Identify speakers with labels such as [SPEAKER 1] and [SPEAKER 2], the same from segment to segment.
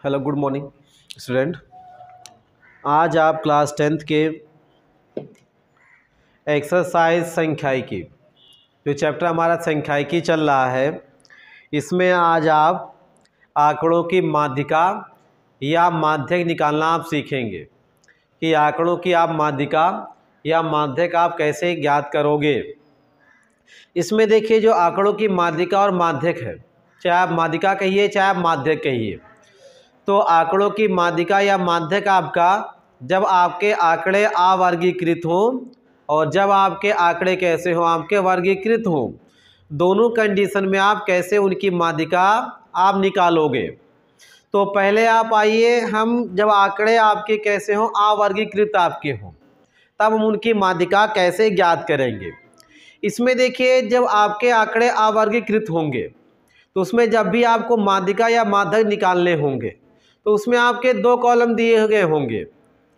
[SPEAKER 1] Hello good morning student. आज आप class 10th के एक्सरसाइज संख्याइकी जो चैप्टर हमारा संख्याइकी चल रहा है, इसमें आज आप आंकड़ों की माध्यिका या माध्यक निकालना आप सीखेंगे कि आंकड़ों की आप माध्यिका या माध्यक आप कैसे ज्ञात करोगे। इसमें देखिए, जो आंकड़ों की माध्यिका और माध्यक है, चाहे आप माध्यिका कहिए चाहे आप माध्यक कहिए, तो आंकड़ों की माध्यिका या माध्यक आपका जब आपके आंकड़े अवर्गीकृत हों और जब आपके आंकड़े कैसे हों, आपके वर्गीकृत हों, दोनों कंडीशन में आप कैसे उनकी माध्यिका आप निकालोगे। तो पहले आप आइए, हम जब आंकड़े आपके कैसे हों, अवर्गीकृत आपके हों, तब हम उनकी माध्यिका कैसे ज्ञात करेंगे। इसमें देखिए, जब आपके आंकड़े अवर्गीकृत होंगे तो उसमें जब भी आपको माध्यिका या माध्यक निकालने होंगे तो उसमें आपके दो कॉलम दिए गए होंगे,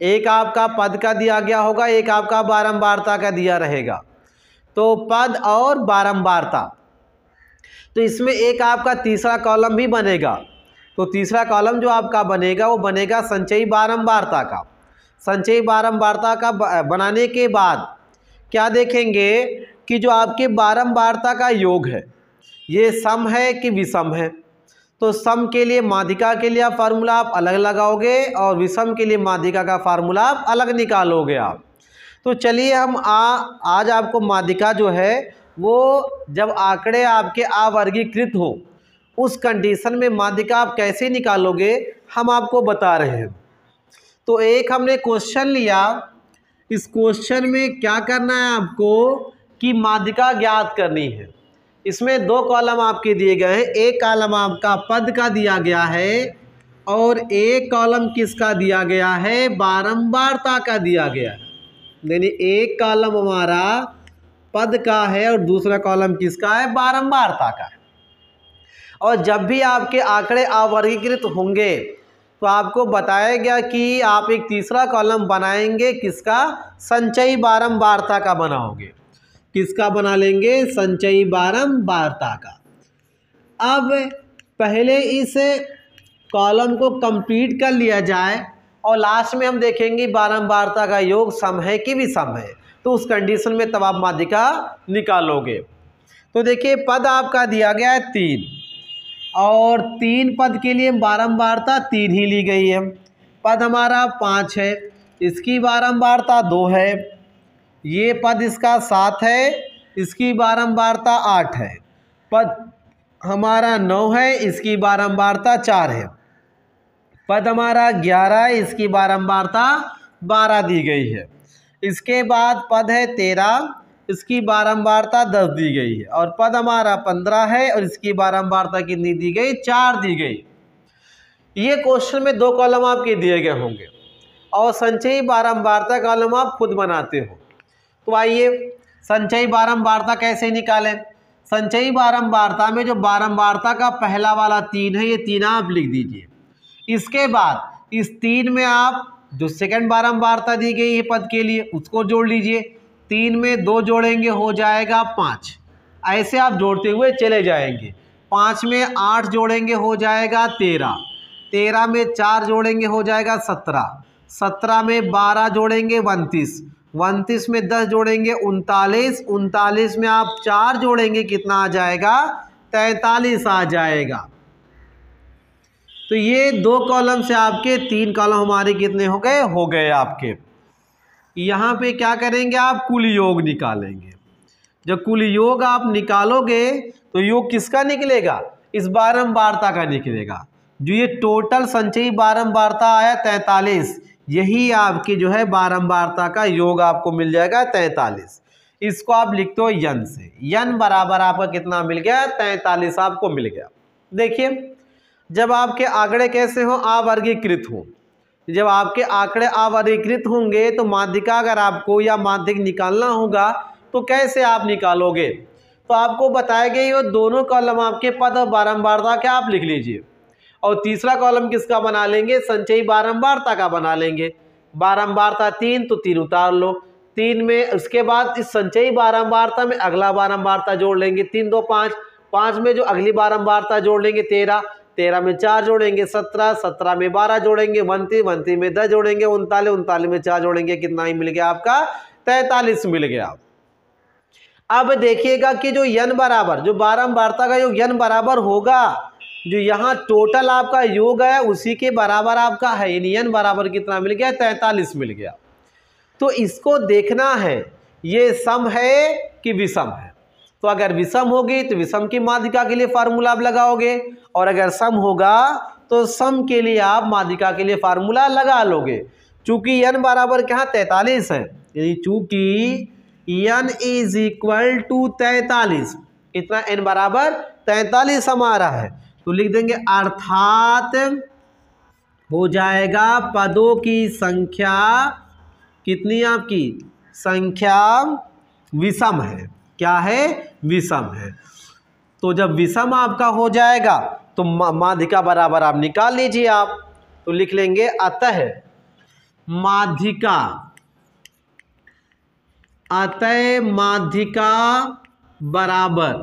[SPEAKER 1] एक आपका पद का दिया गया होगा, एक आपका बारंबारता का दिया रहेगा। तो पद और बारंबारता, तो इसमें एक आपका तीसरा कॉलम भी बनेगा। तो तीसरा कॉलम जो आपका बनेगा वो बनेगा संचयी बारंबारता का। संचयी बारंबारता का बनाने के बाद क्या देखेंगे कि जो आपके बारंबारता का योग है ये सम है कि विषम है। तो सम के लिए माध्यिका के लिए आप फार्मूला आप अलग लगाओगे और विषम के लिए माध्यिका का फार्मूला आप अलग निकालोगे आप। तो चलिए हम आज आपको माध्यिका जो है वो जब आंकड़े आपके अवर्गीकृत हो उस कंडीशन में माध्यिका आप कैसे निकालोगे हम आपको बता रहे हैं। तो एक हमने क्वेश्चन लिया, इस क्वेश्चन में क्या करना है आपको कि माध्यिका ज्ञात करनी है। इसमें दो कॉलम आपके दिए गए हैं, एक कॉलम आपका पद का दिया गया है और एक कॉलम किसका दिया गया है, बारंबारता का दिया गया है। यानी एक कॉलम हमारा पद का है और दूसरा कॉलम किसका है, बारंबारता का है। और जब भी आपके आंकड़े अवर्गीकृत होंगे तो आपको बताया गया कि आप एक तीसरा कॉलम बनाएंगे, किसका, संचयी बारंबारता का बनाओगे। किसका बना लेंगे, संचयी बारंबारता का। अब पहले इस कॉलम को कंप्लीट कर लिया जाए और लास्ट में हम देखेंगे बारंबारता का योग सम है कि विषम है, तो उस कंडीशन में तब आप माध्यिका निकालोगे। तो देखिए, पद आपका दिया गया है 3 और 3 पद के लिए बारंबारता 3 ही ली गई है। पद हमारा 5 है, इसकी बारंबारता 2 है। ये पद इसका 7 है, इसकी बारंबारता 8 है। पद हमारा 9 है, इसकी बारंबारता 4 है। पद हमारा 11 है, इसकी बारंबारता 12 दी गई है। इसके बाद पद है 13, इसकी बारंबारता 10 दी गई है। और पद हमारा 15 है और इसकी बारंबारता कितनी दी गई, 4 दी गई। ये क्वेश्चन में दो कॉलम आपके दिए गए होंगे और संचयी बारंबारता कॉलम आप खुद बनाते हो। तो आइए संचयी बारंबारता कैसे निकालें। संचयी बारंबारता में जो बारंबारता का पहला वाला 3 है, ये 3 आप लिख दीजिए। इसके बाद इस 3 में आप जो सेकंड बारंबारता दी गई है पद के लिए उसको जोड़ लीजिए। 3 में 2 जोड़ेंगे हो जाएगा 5, ऐसे आप जोड़ते हुए चले जाएंगे। 5 में 8 जोड़ेंगे हो जाएगा 13, 13 में 4 जोड़ेंगे हो जाएगा 17, 17 में 12 जोड़ेंगे 29, 29 में 10 जोड़ेंगे 39, 39 में आप 4 जोड़ेंगे कितना आ जाएगा, 43 आ जाएगा। तो ये दो कॉलम से आपके 3 कॉलम हमारे कितने हो गए आपके। यहाँ पे क्या करेंगे, आप कुल योग निकालेंगे। जब कुल योग आप निकालोगे तो योग किसका निकलेगा, इस बारंबारता का निकलेगा। जो ये टोटल संचयी बारंबारता आया 43, यही आपकी जो है बारंबारता का योग आपको मिल जाएगा 43। इसको आप लिखते हो यन से, यन बराबर आपका कितना मिल गया, 43 आपको मिल गया। देखिए, जब आपके आंकड़े कैसे हो, अवर्गीकृत हो, जब आपके आंकड़े अवर्गीकृत होंगे तो माध्यिका अगर आपको या माध्यक निकालना होगा तो कैसे आप निकालोगे। तो आपको बताया गया ये दोनों कॉलम आपके पद और बारंबारता के आप लिख लीजिए और तीसरा कॉलम किसका बना लेंगे, संचयी बारंबारता का बना लेंगे। बारंबारता 3 तो 3 उतार लो, 3 में उसके बाद इस संचयी बारंबारता में अगला बारंबारता जोड़ लेंगे, 3 2 5, 5 में जो अगली बारंबारता जोड़ लेंगे 13, 13 में 4 जोड़ेंगे 17, 17 में 12 जोड़ेंगे 29, 29 में 10 जोड़ेंगे 39, 39 में 4 जोड़ेंगे कितना ही मिल गया आपका 43 मिल गया। अब देखिएगा कि जो n बराबर, जो बारंबारता का जो n बराबर होगा, जो यहाँ टोटल आपका योग है उसी के बराबर आपका है, यानी n बराबर कितना मिल गया 43 मिल गया। तो इसको देखना है ये सम है कि विषम है। तो अगर विषम होगी तो विषम की माध्यिका के लिए फार्मूला आप लगाओगे, और अगर सम होगा तो सम के लिए आप माध्यिका के लिए फार्मूला लगा लोगे। चूंकि n बराबर क्या 43 है, यानी चूंकि n इज इक्वल टू 43, इतना n बराबर 43 हमारा है, तो लिख देंगे अर्थात हो जाएगा पदों की संख्या कितनी, आपकी संख्या विषम है। क्या है? विषम है। तो जब विषम आपका हो जाएगा तो माध्यिका बराबर आप निकाल लीजिए आप, तो लिख लेंगे अतः माध्यिका बराबर,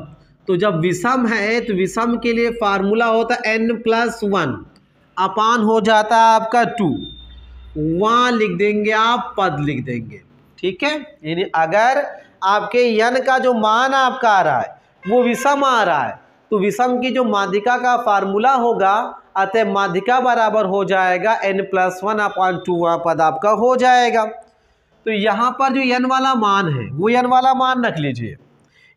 [SPEAKER 1] तो जब विषम है तो विषम के लिए फार्मूला होता है n+1 अपान हो जाता है आपका 2, वहाँ लिख देंगे आप पद लिख देंगे। ठीक है, यानी अगर आपके n का जो मान आपका आ रहा है वो विषम आ रहा है तो विषम की जो माध्यिका का फार्मूला होगा अतः माध्यिका बराबर हो जाएगा n+1 अपान 2, वहाँ पद आपका हो जाएगा। तो यहाँ पर जो n वाला मान है वो n वाला मान रख लीजिए,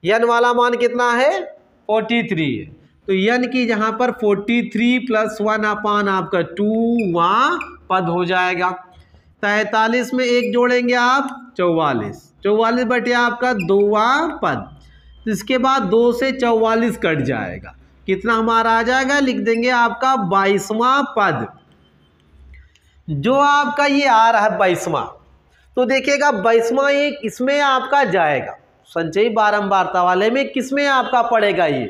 [SPEAKER 1] n वाला मान कितना है 43 है, तो n की जहाँ पर 43 + 1 अपान आपका 2, वहाँ पद हो जाएगा। 43 में 1 जोड़ेंगे आप 44, 44 बटे आपका 2वां पद, तो इसके बाद 2 से 44 कट जाएगा, कितना हमारा आ जाएगा, लिख देंगे आपका 22वां पद। जो आपका ये आ रहा है 22वां, तो देखिएगा 22वां एक इसमें आपका जाएगा, संचयी बारंबारता वाले में किसमें आपका पड़ेगा ये,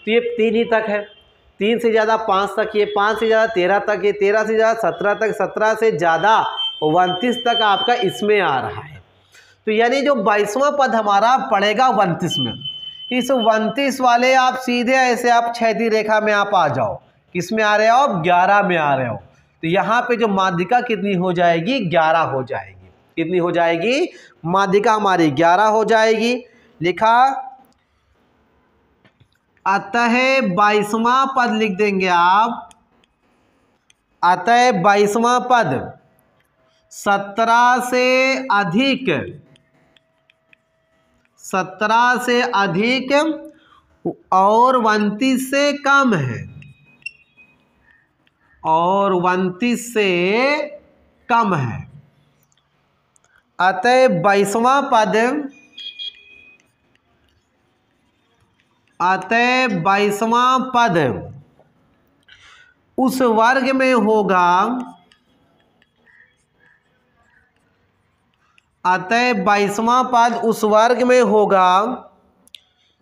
[SPEAKER 1] तो ये 3 ही तक है, 3 से ज़्यादा 5 तक, ये 5 से ज़्यादा 13 तक, ये 13 से ज़्यादा 17 तक, 17 से ज़्यादा 29 तक आपका इसमें आ रहा है। तो यानी जो 22वां पद हमारा पड़ेगा 29 में, इस 29 वाले आप सीधे ऐसे आप क्षैतिज रेखा में आप आ जाओ, किस में आ रहे हो आप 11 में आ रहे हो, तो यहाँ पे जो माध्यिका कितनी हो जाएगी 11 हो जाएगी। कितनी हो जाएगी? माध्यिका हमारी 11 हो जाएगी। लिखा अतः 22वां पद लिख देंगे आप, अतः 22वां पद 17 से अधिक और 29 से कम है, और 29 से कम है। अतः 22वां पद, अतः 22वां पद उस वर्ग में होगा, अतः 22वां पद उस वर्ग में होगा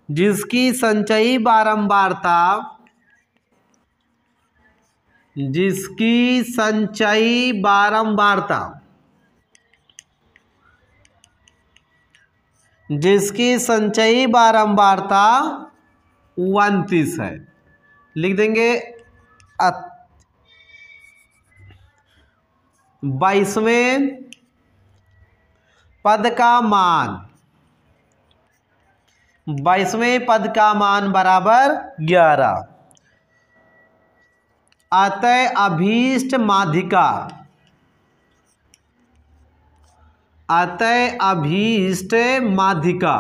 [SPEAKER 1] जिसकी संचयी बारंबारता, जिसकी संचयी बारंबारता 29 है। लिख देंगे 22वें पद का मान, 22वें पद का मान बराबर 11। अतः अभीष्ट माध्यिका, अतः अभीष्ट माध्यिका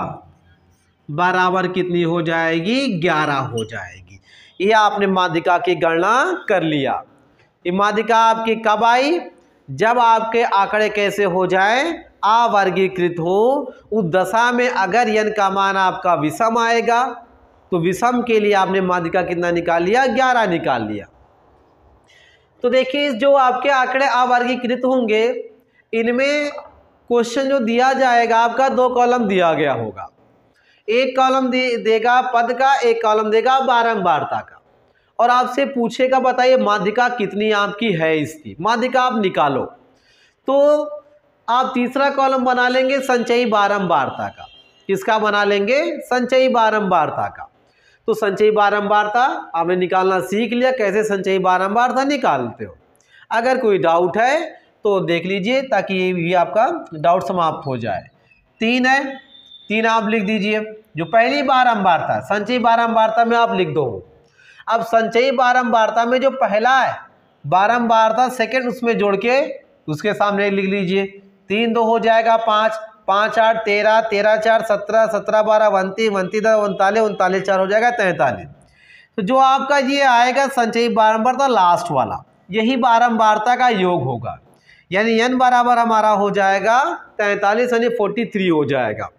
[SPEAKER 1] बराबर कितनी हो जाएगी? 11 हो जाएगी। ये आपने माध्यिका की गणना कर लिया। ये माध्यिका आपकी कब आई? जब आपके आंकड़े कैसे हो जाए? अवर्गीकृत हो। उस दशा में अगर n का मान आपका विषम आएगा तो विषम के लिए आपने माध्यिका कितना निकाल लिया? 11 निकाल लिया। तो देखिए जो आपके आंकड़े अवर्गीकृत होंगे इनमें क्वेश्चन जो दिया जाएगा आपका 2 कॉलम दिया गया होगा। एक कॉलम देगा पद का, एक कॉलम देगा बारंबारता का, और आपसे पूछेगा बताइए माध्यिका कितनी आपकी है, इसकी माध्यिका आप निकालो। तो आप तीसरा कॉलम बना लेंगे संचयी बारंबारता का। किसका बना लेंगे? संचयी बारंबारता का। तो संचयी बारंबारता आपने निकालना सीख लिया, कैसे संचयी बारंबारता निकालते हो। अगर कोई डाउट है तो देख लीजिए ताकि ये आपका डाउट समाप्त हो जाए। 3 है, 3 आप लिख दीजिए। जो पहली बारंबारता संचयी बारंबारता में आप लिख दो। अब संचयी बारंबारता में जो पहला है बारंबारता सेकंड उसमें जोड़ के उसके सामने लिख लीजिए। 3 2 हो जाएगा 5, 5 8 13, 13 4 17, 17 12 29, 29 10 39, 39 4 हो जाएगा 43। तो जो आपका ये आएगा संचयी बारंबारता लास्ट वाला, यही बारंबारता का योग होगा, यानी n बराबर हमारा हो जाएगा 43 यानी 43 हो जाएगा।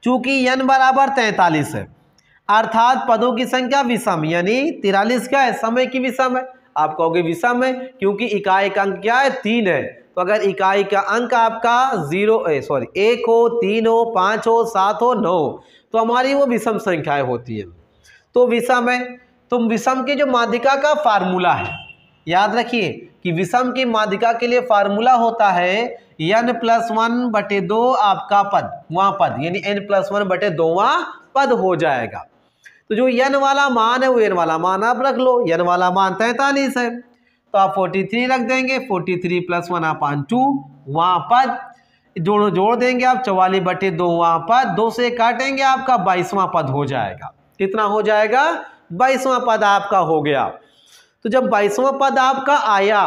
[SPEAKER 1] चूंकि n बराबर 43 है अर्थात पदों की संख्या विषम, यानी 43 क्या है, समय की विषम है। आप कहोगे विषम है क्योंकि इकाई का अंक क्या है 3 है, तो अगर इकाई का अंक आपका 1 हो, 3 हो, 5 हो, 7 हो, 9 तो हमारी वो विषम संख्याएं होती है, तो विषम है। तो विषम की जो माध्यिका का फार्मूला है, याद रखिए कि विषम की माध्यिका के लिए फार्मूला होता है n+1/2 आपका पद, वहाँ पद यानी n+1/2वां पद हो जाएगा। तो जो n वाला मान है वो n वाला मान आप रख लो, n वाला मान 43 है तो आप 43 रख देंगे, 43 + 1/2 वहाँ पद जोड़ देंगे आप 44/2 वहाँ पद, 2 से काटेंगे आपका 22वां पद हो जाएगा। कितना हो जाएगा, 22वां पद आपका हो गया। तो जब 22वां पद आपका आया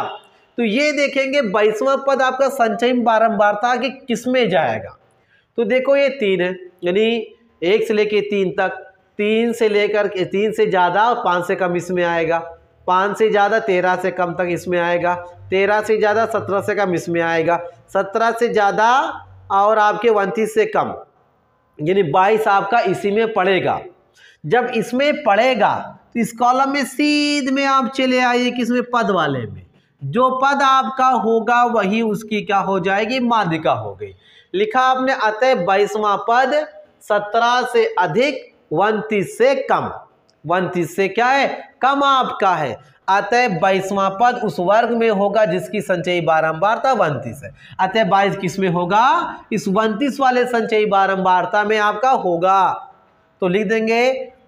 [SPEAKER 1] तो ये देखेंगे 22वां पद आपका संचयी बारंबारता के किस में जाएगा। तो देखो ये 3 है, यानी 1 से लेके 3 तक, 3 से लेकर 3 से ज़्यादा 5 से कम इसमें आएगा, 5 से ज़्यादा 13 से कम तक इसमें आएगा, 13 से ज़्यादा 17 से कम इसमें आएगा, 17 से ज़्यादा और आपके 29 से कम यानी 22 आपका इसी में पड़ेगा। जब इसमें पड़ेगा तो इस कॉलम में सीध में आप चले आइए किसमें, पद वाले में। जो पद आपका होगा वही उसकी क्या हो जाएगी, माध्यिका हो गई। लिखा आपने अतः 22वां पद 17 से अधिक 29 से कम, 29 से क्या है कम आपका है, अतः 22वां पद उस वर्ग में होगा जिसकी संचयी बारंबारता 29 है। अतः 22 किस में होगा, इस 29 वाले संचयी बारंबारता में आपका होगा। तो लिख देंगे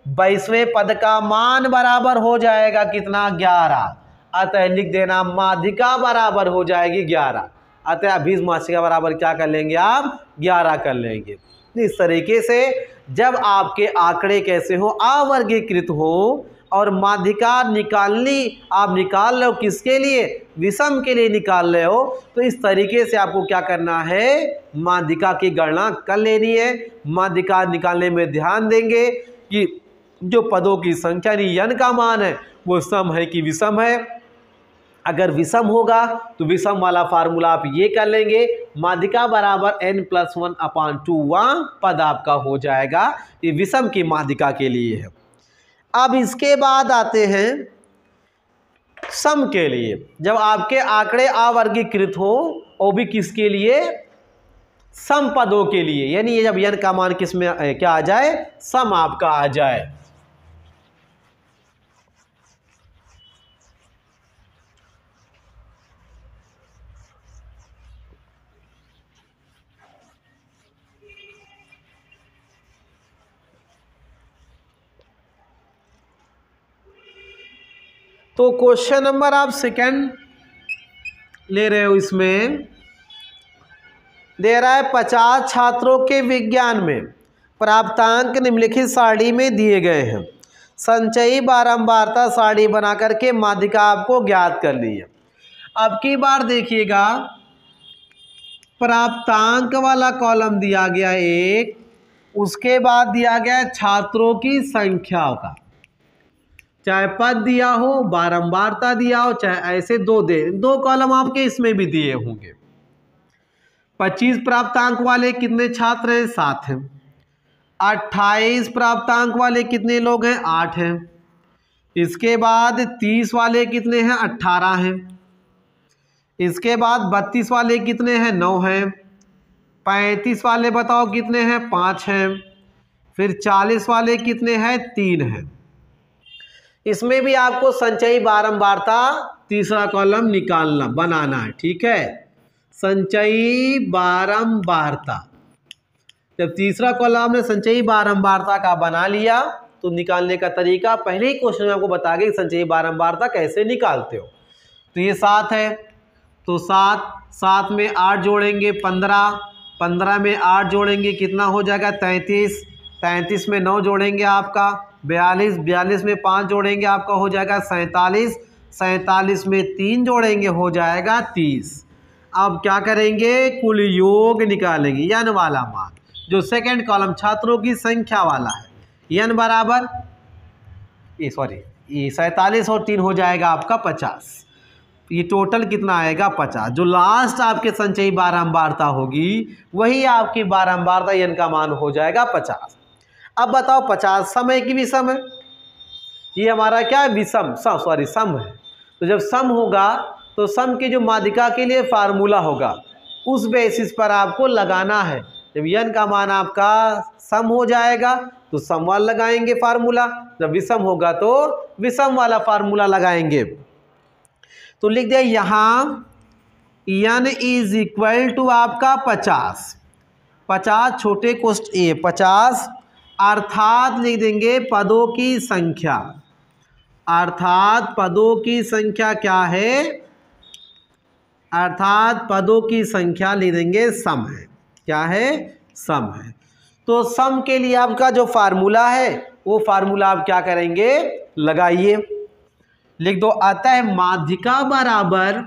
[SPEAKER 1] 22वें पद का मान बराबर हो जाएगा कितना, 11। अतः लिख देना माध्यिका बराबर हो जाएगी 11। अतः अभी माध्यिका बराबर क्या कर लेंगे आप, 11 कर लेंगे। इस तरीके से जब आपके आंकड़े कैसे हो, अवर्गीकृत हो और माध्यिका निकालनी आप निकाल रहे हो किसके लिए, विषम के लिए निकाल रहे हो, तो इस तरीके से आपको क्या करना है, माध्यिका की गणना कर लेनी है। माध्यिका निकालने में ध्यान देंगे कि जो पदों की संख्या यानी n का मान है वो सम है कि विषम है। अगर विषम होगा तो विषम वाला फार्मूला आप ये कर लेंगे, माध्यिका बराबर n+1/2 वहाँ पद आपका हो जाएगा। ये विषम की माध्यिका के लिए है। अब इसके बाद आते हैं सम के लिए। जब आपके आंकड़े अवर्गीकृत हो वो भी किसके लिए, सम पदों के लिए, यानी ये जब n का मान किस में क्या आ जाए, सम आपका आ जाए। तो क्वेश्चन नंबर आप सेकंड ले रहे हो, इसमें दे रहा है 50 छात्रों के विज्ञान में प्राप्तांक निम्नलिखित सारणी में दिए गए हैं। संचयी बारंबारता सारणी बना करके माध्यिका आपको ज्ञात करनी है। अब की बार देखिएगा प्राप्तांक वाला कॉलम दिया गया एक, उसके बाद दिया गया है छात्रों की संख्या का, चाहे पद दिया हो, बारंबारता दिया हो, चाहे ऐसे दो कॉलम आपके इसमें भी दिए होंगे। 25 प्राप्तांक वाले कितने छात्र हैं, 7 हैं। 28 प्राप्तांक वाले कितने लोग हैं, 8 हैं। इसके बाद 30 वाले कितने हैं, 18 हैं। इसके बाद 32 वाले कितने हैं, 9 हैं। 35 वाले बताओ कितने हैं, 5 हैं। फिर 40 वाले कितने हैं, 3 हैं। इसमें भी आपको संचयी बारंबारता तीसरा कॉलम निकालना बनाना है, ठीक है। संचयी बारंबारता, जब तीसरा कॉलम ने संचयी बारंबारता का बना लिया तो निकालने का तरीका पहले ही क्वेश्चन में आपको बता गया कि संचयी बारंबारता कैसे निकालते हो। तो ये 7 है, तो 7 में 8 जोड़ेंगे 15, 15 में 8 जोड़ेंगे कितना हो जाएगा 33, 33 में 9 जोड़ेंगे आपका 42, 42 में 5 जोड़ेंगे आपका हो जाएगा 47, 47 में 3 जोड़ेंगे हो जाएगा 30। अब क्या करेंगे, कुल योग निकालेंगे n वाला मान, जो सेकंड कॉलम छात्रों की संख्या वाला है। n बराबर ये 47 और 3 हो जाएगा आपका 50। ये टोटल कितना आएगा 50। जो लास्ट आपके संचयी बारंबारता होगी वही आपकी बारंबारता n का मान हो जाएगा 50। अब बताओ 50 सम है कि विषम है? ये हमारा क्या है, विषम, सम है। तो जब सम होगा तो सम की जो माध्यिका के लिए फार्मूला होगा उस बेसिस पर आपको लगाना है। जब n का मान आपका सम हो जाएगा तो सम वाला लगाएंगे फार्मूला, जब विषम होगा तो विषम वाला फार्मूला लगाएंगे। तो लिख दिया यहाँ n इज इक्वल टू आपका 50, 50 छोटे कोष्ठ ए 50, अर्थात लिख देंगे पदों की संख्या, अर्थात पदों की संख्या क्या है, अर्थात पदों की संख्या लिख देंगे सम है। क्या है, सम है। तो सम के लिए आपका जो फार्मूला है वो फार्मूला आप क्या करेंगे, लगाइए, लिख दो अतः माध्यिका बराबर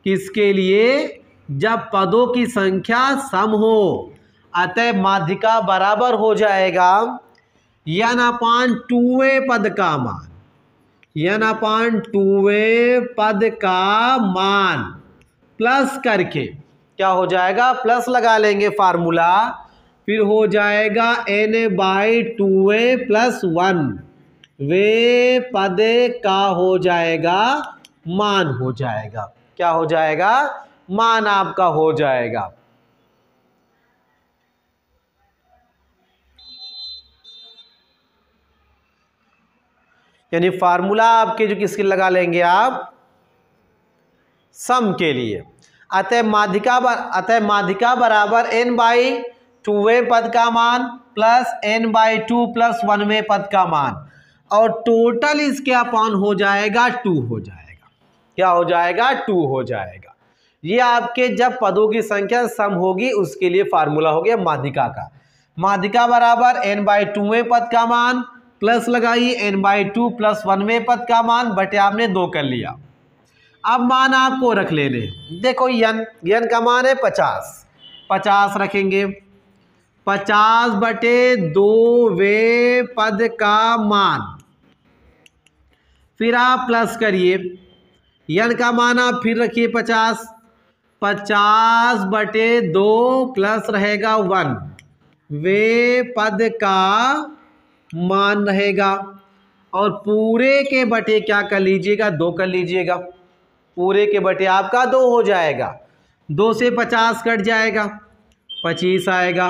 [SPEAKER 1] किसके लिए, जब पदों की संख्या सम हो, अतः माध्यिका बराबर हो जाएगा n/2 पद का मान, n/2 पद का मान प्लस करके क्या हो जाएगा, प्लस लगा लेंगे फार्मूला, फिर हो जाएगा n/2 + 1 वे पद का हो जाएगा मान हो जाएगा। क्या हो जाएगा, मान आपका हो जाएगा। यानी फार्मूला आपके जो किसके लगा लेंगे आप, सम के लिए। अतः माध्यिका बराबर n/2 पद का मान प्लस n/2 + 1 पद का मान, और टोटल इसके अपॉन हो जाएगा 2 हो जाएगा। क्या हो जाएगा, 2 हो जाएगा। ये आपके जब पदों की संख्या सम होगी उसके लिए फार्मूला हो गया माध्यिका का। माध्यिका बराबर n/2 पद का मान प्लस लगाइए n/2 + 1 पद का मान बटे आपने 2 कर लिया। अब मान आपको रख लेने, देखो n का मान है 50, 50 रखेंगे, 50 बटे 2 वे पद का मान, फिर आप प्लस करिए, n का मान आप फिर रखिए 50, 50 बटे 2 प्लस रहेगा 1 वे पद का मान रहेगा, और पूरे के बटे क्या कर लीजिएगा, 2 कर लीजिएगा, पूरे के बटे आपका 2 हो जाएगा। 2 से 50 कट जाएगा 25 आएगा,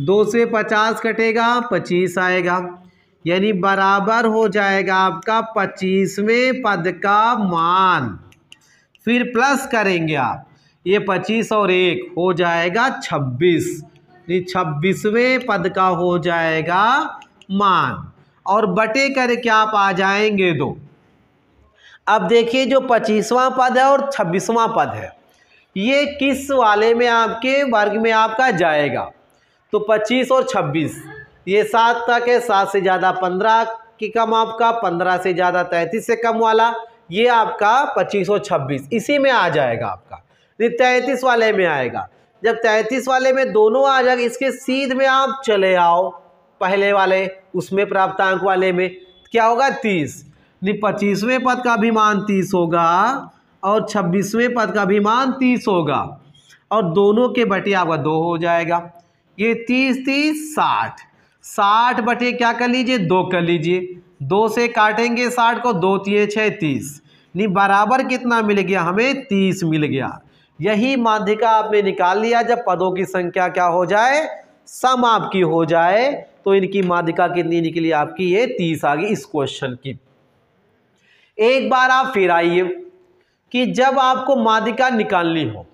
[SPEAKER 1] 2 से 50 कटेगा 25 आएगा, यानी बराबर हो जाएगा आपका 25वें पद का मान। फिर प्लस करेंगे आप, ये 25 और 1 हो जाएगा 26, 26वें पद का हो जाएगा मान, और बटे करके आप आ जाएंगे 2। अब देखिए जो 25वां पद है और 26वां पद है ये किस वाले में आपके वर्ग में आपका जाएगा, तो 25 और 26 ये 7 तक है, 7 से ज़्यादा 15 की कम आपका, 15 से ज़्यादा 33 से कम वाला, ये आपका 25 और 26 इसी में आ जाएगा आपका, ये 33 वाले में आएगा। जब 33 वाले में दोनों आ जाएगा इसके सीध में आप चले आओ पहले वाले उसमें प्राप्तांक वाले में, क्या होगा 30, 25वें पद का भी मान 30 होगा और 26वें पद का भी मान 30 होगा, और दोनों के बटे आपका 2 हो जाएगा। ये 30 30 60, 60 बटे क्या कर लीजिए 2 कर लीजिए, 2 से काटेंगे 60 को, 2 3 6 30, नहीं बराबर कितना मिल गया हमें 30 मिल गया। यही माध्यिका आपने निकाल लिया जब पदों की संख्या क्या हो जाए, सम आपकी हो जाए, तो इनकी माध्यिका कितनी निकली आपकी, ये 30 आ गई इस क्वेश्चन की। एक बार आप फिर आइए कि जब आपको माध्यिका निकालनी हो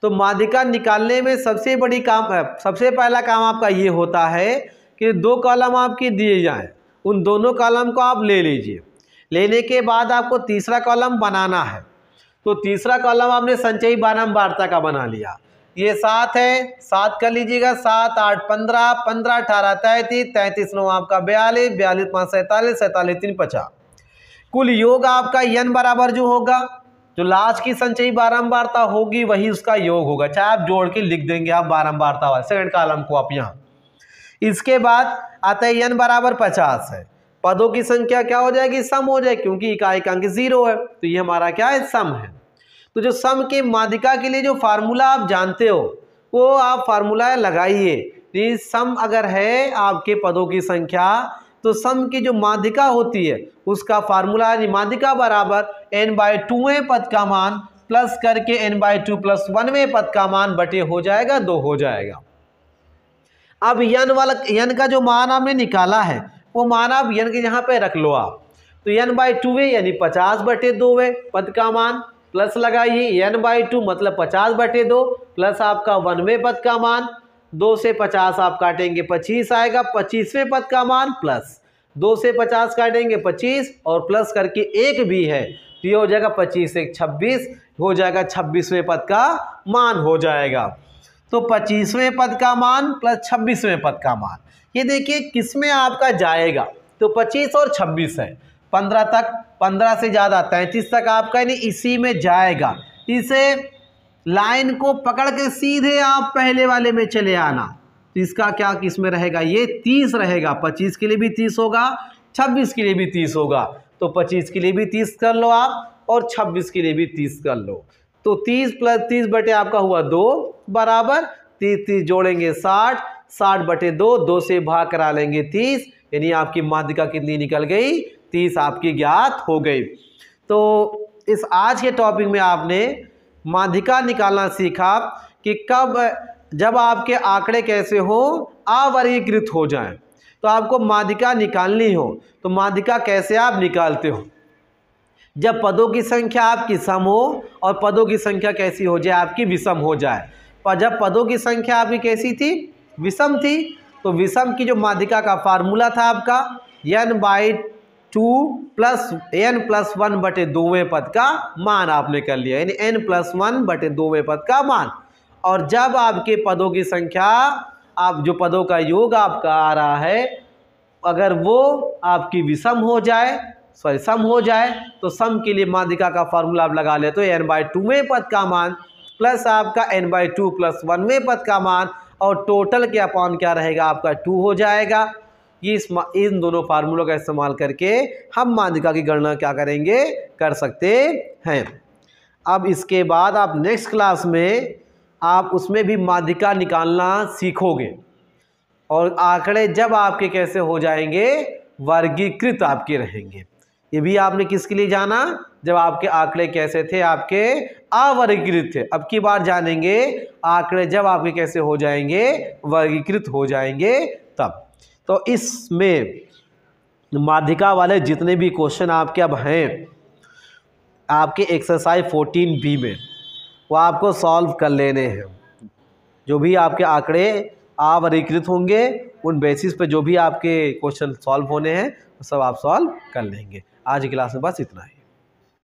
[SPEAKER 1] तो माध्यिका निकालने में सबसे बड़ी काम, सबसे पहला काम आपका ये होता है कि 2 कॉलम आपके दिए जाएं, उन दोनों कॉलम को आप ले लीजिए। लेने के बाद आपको तीसरा कॉलम बनाना है। तो तीसरा कॉलम आपने संचयी बारंबारता का बना लिया। ये 7 है, 7 कर लीजिएगा, 7 8 15, 15 18 33, 33 9 आपका 42, 42 5 47, 47 3 50। कुल योग आपका n बराबर जो होगा, जो लास्ट की संचयी बारंबारता होगी वही उसका योग होगा, चाहे आप जोड़ के लिख देंगे आप बारंबारता वाले सेकंड कॉलम को आप यहाँ। इसके बाद आता है n बराबर 50 है, पदों की संख्या क्या हो जाएगी, सम हो जाएगी, क्योंकि इकाई अंक 0 है, तो ये हमारा क्या है, सम है। तो जो सम के माध्यिका के लिए जो फार्मूला आप जानते हो वो आप फार्मूला लगाइए। सम अगर है आपके पदों की संख्या तो सम की जो माध्यिका होती है उसका फार्मूला है माध्यिका बराबर n/2वें पद का मान प्लस करके n/2 + 1वें पद का मान बटे हो जाएगा 2 हो जाएगा। अब n का जो मान आपने निकाला है वो मान आप n के यहाँ पे रख लो आप। तो n/2 यानी 50/2 पद का मान प्लस लगाइए n/2 मतलब 50/2 प्लस आपका 1वें पद का मान, 2 से 50 आप काटेंगे 25 आएगा, 25वें पद का मान प्लस 2 से 50 काटेंगे 25 और प्लस करके 1 भी है तो ये हो जाएगा 25 से 26 हो जाएगा, 26वें पद का मान हो जाएगा। तो 25वें पद का मान प्लस 26वें पद का मान, ये देखिए किस में आपका जाएगा, तो 25 और 26 है, 15 तक, 15 से ज़्यादा 33 तक आपका यानी इसी में जाएगा। इसे लाइन को पकड़ के सीधे आप पहले वाले में चले आना, तो इसका क्या किस में रहेगा, ये 30 रहेगा, 25 के लिए भी 30 होगा, 26 के लिए भी 30 होगा, तो 25 के लिए भी 30 कर लो आप और 26 के लिए भी 30 कर लो। तो 30 + 30 बटे आपका हुआ 2 बराबर 30 30 जोड़ेंगे 60, 60/2, 2 से भाग करा लेंगे 30, यानी आपकी माध्यिका कितनी निकल गई, 30 आपकी ज्ञात हो गई। तो इस आज के टॉपिक में आपने माध्यिका निकालना सीखा कि जब आपके आंकड़े कैसे हो, अवर्गीकृत हो जाएं, तो आपको माध्यिका निकालनी हो तो माध्यिका कैसे आप निकालते हो, जब पदों की संख्या आपकी सम हो और पदों की संख्या कैसी हो जाए, आपकी विषम हो जाए। पर जब पदों की संख्या आपकी कैसी थी, विषम थी, तो विषम की जो माध्यिका का फार्मूला था आपका n/2 + n+1/2वें पद का मान आपने कर लिया, यानी n+1/2वें पद का मान। और जब आपके पदों की संख्या, आप जो पदों का योग आपका आ रहा है, अगर वो आपकी विषम हो जाए, सम हो जाए, तो सम के लिए माध्यिका का फार्मूला आप लगा ले, तो n/2वें पद का मान प्लस आपका n/2 + 1वें पद का मान और टोटल के अपॉन क्या रहेगा आपका 2 हो जाएगा। ये इन दोनों फार्मूलों का इस्तेमाल करके हम माध्यिका की गणना क्या करेंगे, कर सकते हैं। अब इसके बाद आप नेक्स्ट क्लास में आप उसमें भी माध्यिका निकालना सीखोगे और आंकड़े जब आपके कैसे हो जाएंगे, वर्गीकृत आपके रहेंगे। ये भी आपने किसके लिए जाना, जब आपके आंकड़े कैसे थे, आपके अवर्गीकृत थे। अब की बार जानेंगे आंकड़े जब आपके कैसे हो जाएंगे, वर्गीकृत हो जाएंगे तब। तो इसमें माध्यिका वाले जितने भी क्वेश्चन आपके अब हैं आपके एक्सरसाइज 14B में, वो आपको सॉल्व कर लेने हैं। जो भी आपके आंकड़े अवर्गीकृत होंगे उन बेसिस पे जो भी आपके क्वेश्चन सॉल्व होने हैं वो सब आप सॉल्व कर लेंगे। आज की क्लास में बस इतना ही।